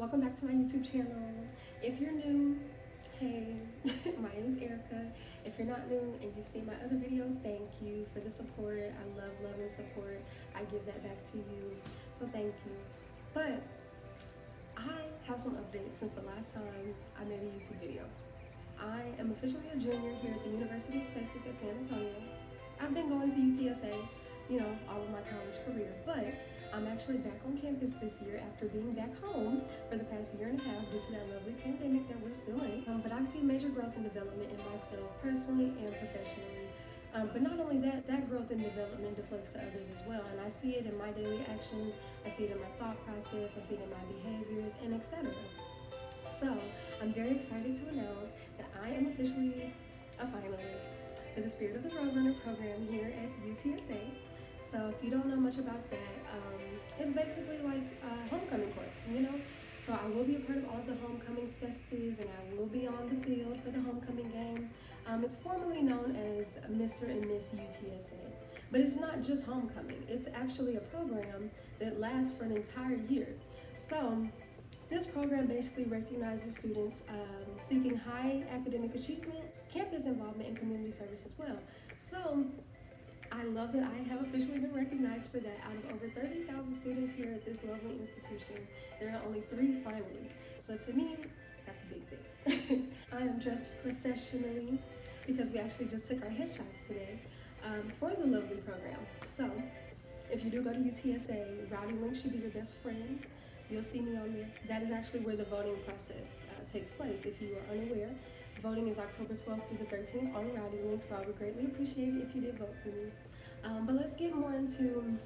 Welcome back to my YouTube channel. If you're new, hey, my name is Erica. If you're not new and you've seen my other video, thank you for the support. I love and support. I give that back to you, so thank you. But I have some updates since the last time I made a YouTube video. I am officially a junior here at the University of Texas at San Antonio. I've been going to UTSA, all of my college career, but I'm actually back on campus this year after being back home for the past year and a half due to that lovely pandemic that we're still in. But I've seen major growth and development in myself personally and professionally. But not only that, that growth and development deflects to others as well. And I see it in my daily actions, I see it in my thought process, I see it in my behaviors, and etc. So I'm very excited to announce that I am officially a finalist for the Spirit of the Roadrunner Program here at UTSA. So if you don't know much about that, it's basically like a homecoming court, So I will be a part of all of the homecoming festives, and I will be on the field for the homecoming game. It's formally known as Mr. and Ms.UTSA, but it's not just homecoming. It's actually a program that lasts for an entire year. So this program basically recognizes students seeking high academic achievement, campus involvement, and community service as well. So I love that I have officially been recognized for that. Out of over 30,000 students here at this lovely institution, there are only 3 finalists. So to me, that's a big thing. I am dressed professionally because we actually just took our headshots today for the lovely program. So if you do go to UTSA, Routing Link should be your best friend. You'll see me on there. That is actually where the voting process takes place. If you are unaware, voting is October 12th through the 13th on Routing Link, so I would greatly appreciate it if you did vote for me. But let's get more into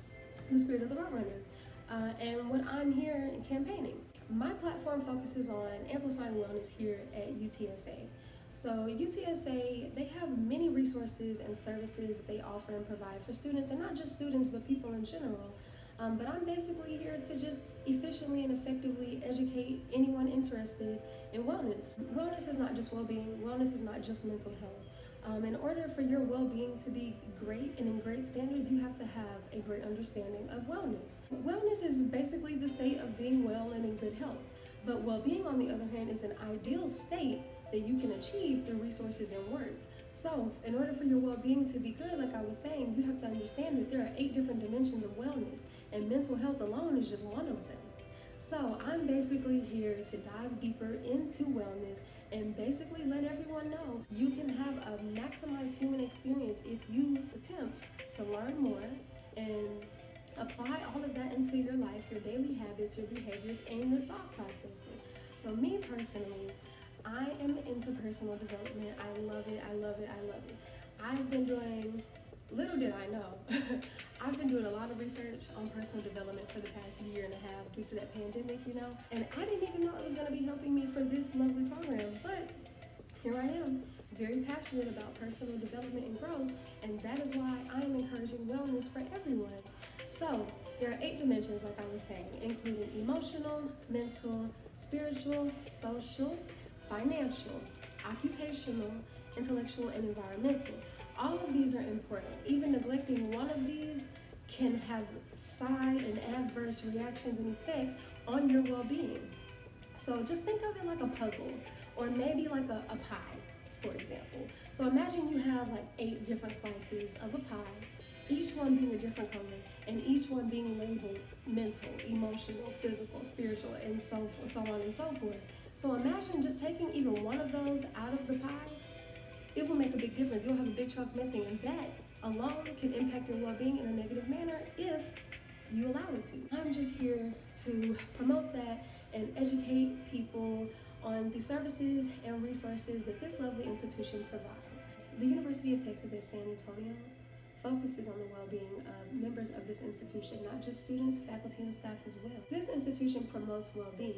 the Spirit of the Roadrunner and what I'm here in campaigning. My platform focuses on amplifying wellness here at UTSA. So UTSA, they have many resources and services that they offer and provide for students, and not just students, but people in general. But I'm basically here to just efficiently and effectively educate anyone interested in wellness. Wellness is not just well-being. Wellness is not just mental health. In order for your well-being to be great and in great standards, you have to have a great understanding of wellness. Wellness is basically the state of being well and in good health. But well-being, on the other hand, is an ideal state that you can achieve through resources and work. So in order for your well-being to be good, like I was saying, you have to understand that there are 8 different dimensions of wellness, and mental health alone is just one of them. So I'm basically here to dive deeper into wellness and basically let everyone know you can have a maximized human experience if you attempt to learn more and apply all of that into your life, your daily habits, your behaviors, and your thought processing. So me personally, I am into personal development. I love it, I love it, I love it. I've been doing, little did I know, I've been doing a lot of research on personal development for the past year and a half due to that pandemic, and I didn't even know it was gonna be helping me for this lovely program, but here I am, very passionate about personal development and growth, and that is why I am encouraging wellness for everyone. So there are 8 dimensions, like I was saying, including emotional, mental, spiritual, social, financial, occupational, intellectual, and environmental. All of these are important. Even neglecting one of these can have side and adverse reactions and effects on your well-being. So just think of it like a puzzle, or maybe like a pie, for example. So imagine you have like 8 different slices of a pie, each one being a different color, and each one being labeled mental, emotional, physical, spiritual, and so on and so forth. So imagine just taking even one of those out of the pie. It will make a big difference. You'll have a big chunk missing, and that alone can impact your well-being in a negative manner if you allow it to. I'm just here to promote that and educate people on the services and resources that this lovely institution provides. The University of Texas at San Antonio focuses on the well-being of members of this institution, not just students, faculty, and staff as well. This institution promotes well-being.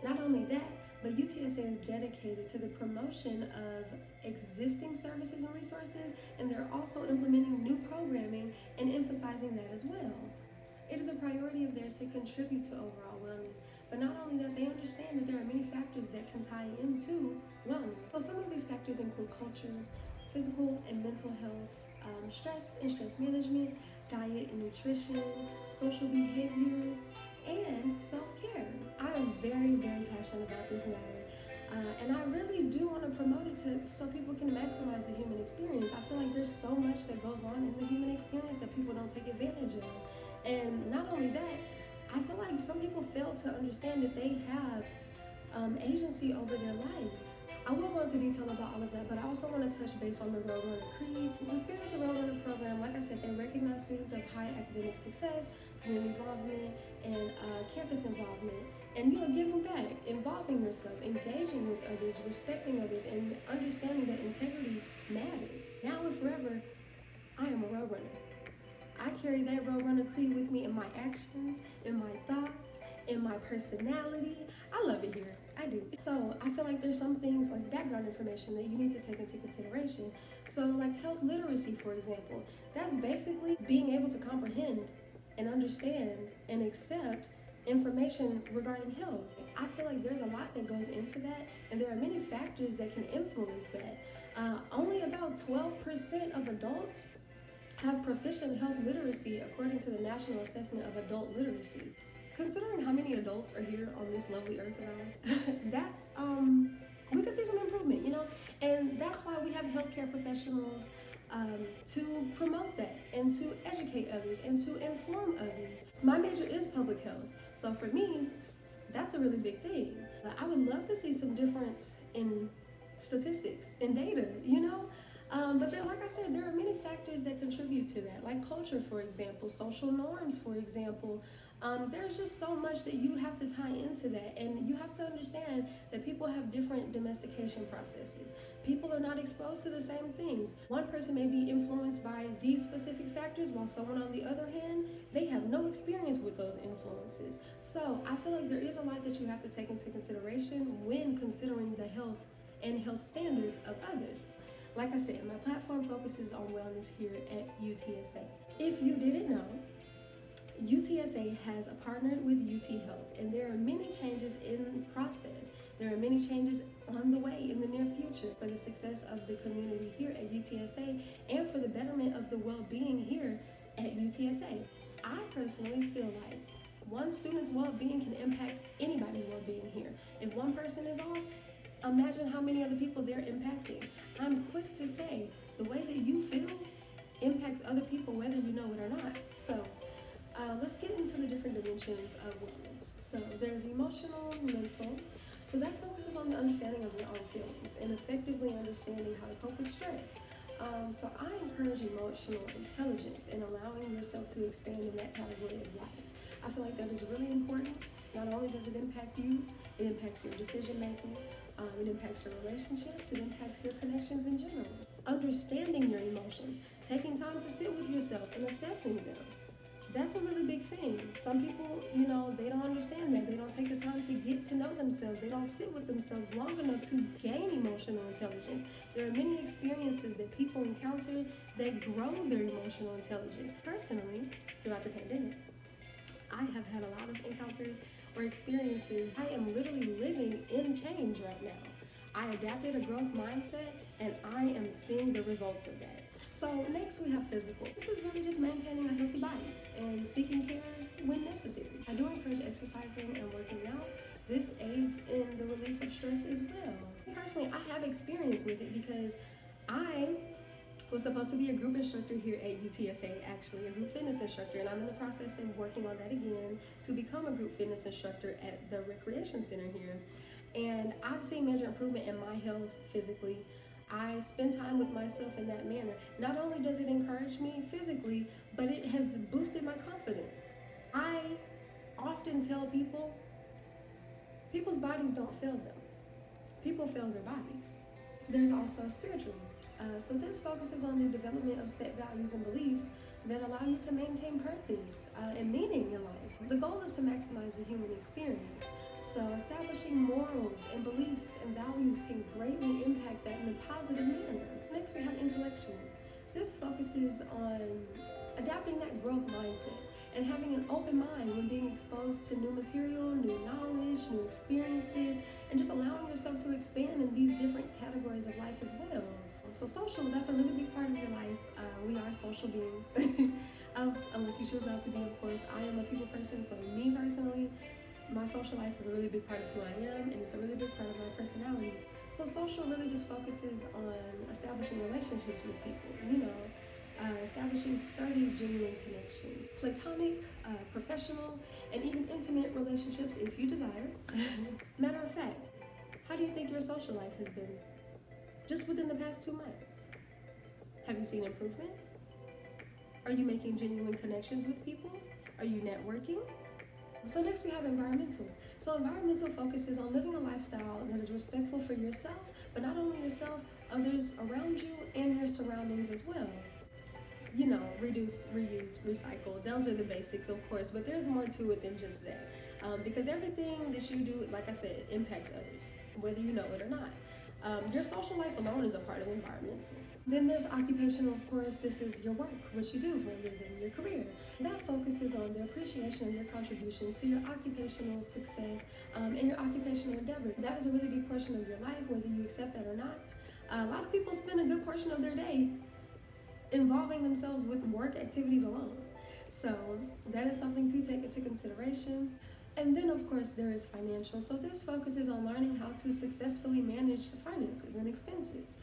Not only that, but UTSA is dedicated to the promotion of existing services and resources, and they're also implementing new programming and emphasizing that as well. It is a priority of theirs to contribute to overall wellness, but not only that, they understand that there are many factors that can tie into wellness. So some of these factors include culture, physical and mental health, stress and stress management, diet and nutrition, social behaviors, and self-care. I am very, very passionate matter. And I really do want to promote it so people can maximize the human experience. I feel like there's so much that goes on in the human experience that people don't take advantage of. And not only that, I feel like some people fail to understand that they have agency over their life. I will go into detail about all of that, but I also want to touch base on the Roadrunner Creed. The Spirit of the Roadrunner Program, like I said, they recognize students of high academic success, community involvement, and campus involvement. And, giving back, involving yourself, engaging with others, respecting others, and understanding that integrity matters. Now and forever, I am a Roadrunner. I carry that Roadrunner Creed with me in my actions, in my thoughts, in my personality. I love it here. I do. So I feel like there's some things like background information that you need to take into consideration. So like health literacy, for example, that's basically being able to comprehend and understand and accept information regarding health. I feel like there's a lot that goes into that, and there are many factors that can influence that. Only about 12% of adults have proficient health literacy according to the National Assessment of Adult Literacy. Considering how many adults are here on this lovely earth of ours, that's, we could see some improvement, and that's why we have healthcare professionals to promote that and to educate others and to inform others. My major is public health, so for me, that's a really big thing. I would love to see some difference in statistics and data, but then, like I said, there are many factors that contribute to that, like culture, for example, social norms, for example. There's just so much that you have to tie into that, and you have to understand that people have different domestication processes. People are not exposed to the same things. One person may be influenced by these specific factors, while someone on the other hand, they have no experience with those influences. So I feel like there is a lot that you have to take into consideration when considering the health and health standards of others. Like I said, my platform focuses on wellness here at UTSA. If you didn't know, UTSA has partnered with UT Health, and there are many changes in process. There are many changes on the way in the near future for the success of the community here at UTSA and for the betterment of the well-being here at UTSA. I personally feel like one student's well-being can impact anybody's well-being here. If one person is off, imagine how many other people they're impacting. I'm quick to say the way that you feel impacts other people whether you know it or not. So let's get into the different dimensions of wellness. So there's emotional, mental. So that focuses on the understanding of your own feelings and effectively understanding how to cope with stress. So I encourage emotional intelligence and allowing yourself to expand in that category of life. I feel like that is really important. Not only does it impact you, it impacts your decision making, it impacts your relationships, it impacts your connections in general. Understanding your emotions, taking time to sit with yourself and assessing them. That's a really big thing. Some people, they don't understand that. They don't take the time to get to know themselves. They don't sit with themselves long enough to gain emotional intelligence. There are many experiences that people encounter that grow their emotional intelligence. Personally, throughout the pandemic, I have had a lot of encounters or experiences. I am literally living in change right now. I adapted a growth mindset, and I am seeing the results of that. So next we have physical. This is really just maintaining a healthy body and seeking care when necessary. I do encourage exercising and working out. This aids in the relief of stress as well. Personally, I have experience with it because I was supposed to be a group instructor here at UTSA, actually a group fitness instructor, and I'm in the process of working on that again to become a group fitness instructor at the recreation center here. And I've seen major improvement in my health physically. I spend time with myself in that manner. Not only does it encourage me physically, but it has boosted my confidence. I often tell people, people's bodies don't fail them. People fail their bodies. There's also spiritual. So this focuses on the development of set values and beliefs that allow you to maintain purpose and meaning in life. The goal is to maximize the human experience. So establishing morals and beliefs and values can greatly impact that in a positive manner. Next, we have intellectual. This focuses on adapting that growth mindset and having an open mind when being exposed to new material, new knowledge, new experiences, and just allowing yourself to expand in these different categories of life as well. So social, that's a really big part of your life. We are social beings, unless you choose not to be, of course. I am a people person, so me personally, my social life is a really big part of who I am, and it's a really big part of my personality. So social really just focuses on establishing relationships with people, establishing sturdy, genuine connections, platonic, professional, and even intimate relationships if you desire. Matter of fact, how do you think your social life has been just within the past 2 months? Have you seen improvement? Are you making genuine connections with people? Are you networking? So next we have environmental. So environmental focuses on living a lifestyle that is respectful for yourself, but not only yourself, others around you and your surroundings as well. Reduce, reuse, recycle. Those are the basics, of course, but there's more to it than just that. Because everything that you do, like I said, impacts others, whether you know it or not. Your social life alone is a part of environmental. Then there's occupational, of course. This is your work, what you do for a living, your career. That focuses on the appreciation of your contributions to your occupational success and your occupational endeavors. That is a really big portion of your life, whether you accept that or not. A lot of people spend a good portion of their day involving themselves with work activities alone. So that is something to take into consideration. And then, of course, there is financial. So this focuses on learning how to successfully manage finances and expenses.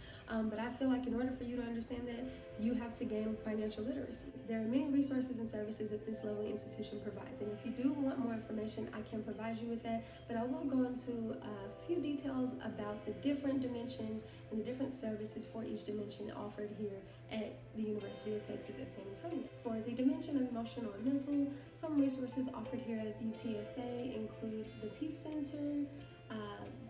But I feel like in order for you to understand that, you have to gain financial literacy. There are many resources and services that this level institution provides. And if you do want more information, I can provide you with that. But I will go into a few details about the different dimensions and the different services for each dimension offered here at the University of Texas at San Antonio. For the dimension of emotional and mental, some resources offered here at UTSA include the Peace Center,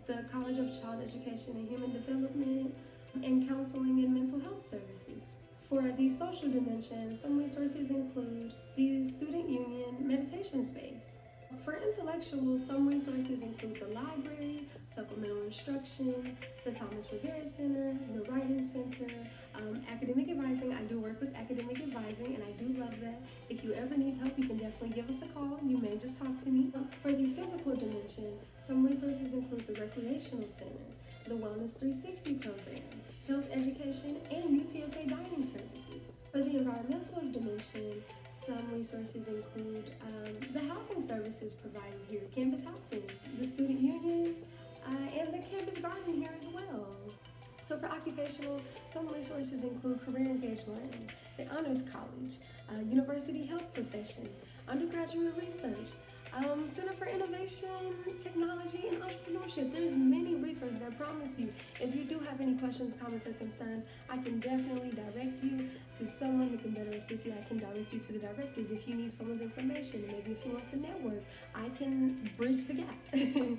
the College of Child Education and Human Development, and counseling and mental health services. For the social dimension, some resources include the Student Union Meditation Space. For intellectuals, some resources include the library, supplemental instruction, the Thomas Rivera Center, the Writing Center, academic advising. I do work with academic advising, and I do love that. If you ever need help, you can definitely give us a call. You may just talk to me. For the physical dimension, some resources include the Recreational Center, the Wellness 360 program, health education, and UTSA dining services. For the environmental dimension, some resources include the housing services provided here, campus housing, the student union, and the campus garden here as well. So for occupational, some resources include career engaged learning, the Honors College, university health professions, undergraduate research, Center for Innovation, Technology, and Entrepreneurship. There's many resources, I promise you. If you do have any questions, comments, or concerns, I can definitely direct you to someone who can better assist you. I can direct you to the directors if you need someone's information. And maybe if you want to network, I can bridge the gap.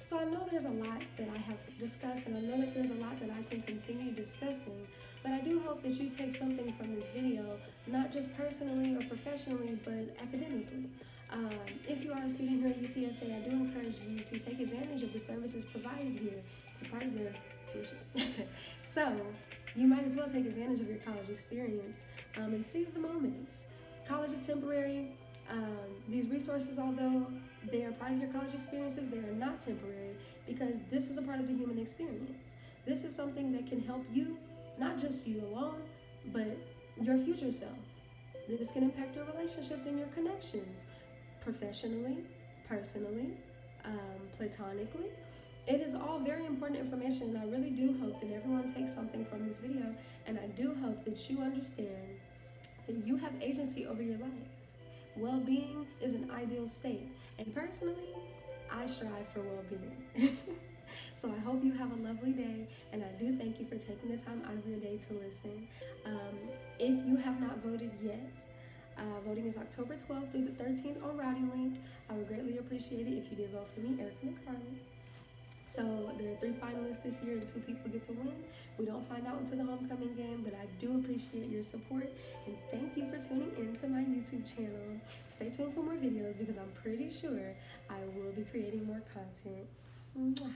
So I know there's a lot that I have discussed, and I know that there's a lot that I can continue discussing, but I do hope that you take something from this video, not just personally or professionally, but academically. If you are a student here at UTSA, I do encourage you to take advantage of the services provided here. It's a part of your tuition. So you might as well take advantage of your college experience and seize the moments. College is temporary. These resources, although they are part of your college experiences, they are not temporary, because this is a part of the human experience. This is something that can help you, not just you alone, but your future self. This can impact your relationships and your connections, professionally, personally, platonically. It is all very important information, and I really do hope that everyone takes something from this video, and I do hope that you understand that you have agency over your life. Well-being is an ideal state, and personally, I strive for well-being. So I hope you have a lovely day, and I do thank you for taking the time out of your day to listen. If you have not voted yet, voting is October 12th through the 13th on Rowdy Link. I would greatly appreciate it if you did vote for me, Erica McFarland. So there are 3 finalists this year, and 2 people get to win. We don't find out until the homecoming game, but I do appreciate your support, and thank you for tuning in to my YouTube channel. Stay tuned for more videos, because I'm pretty sure I will be creating more content. Mwah.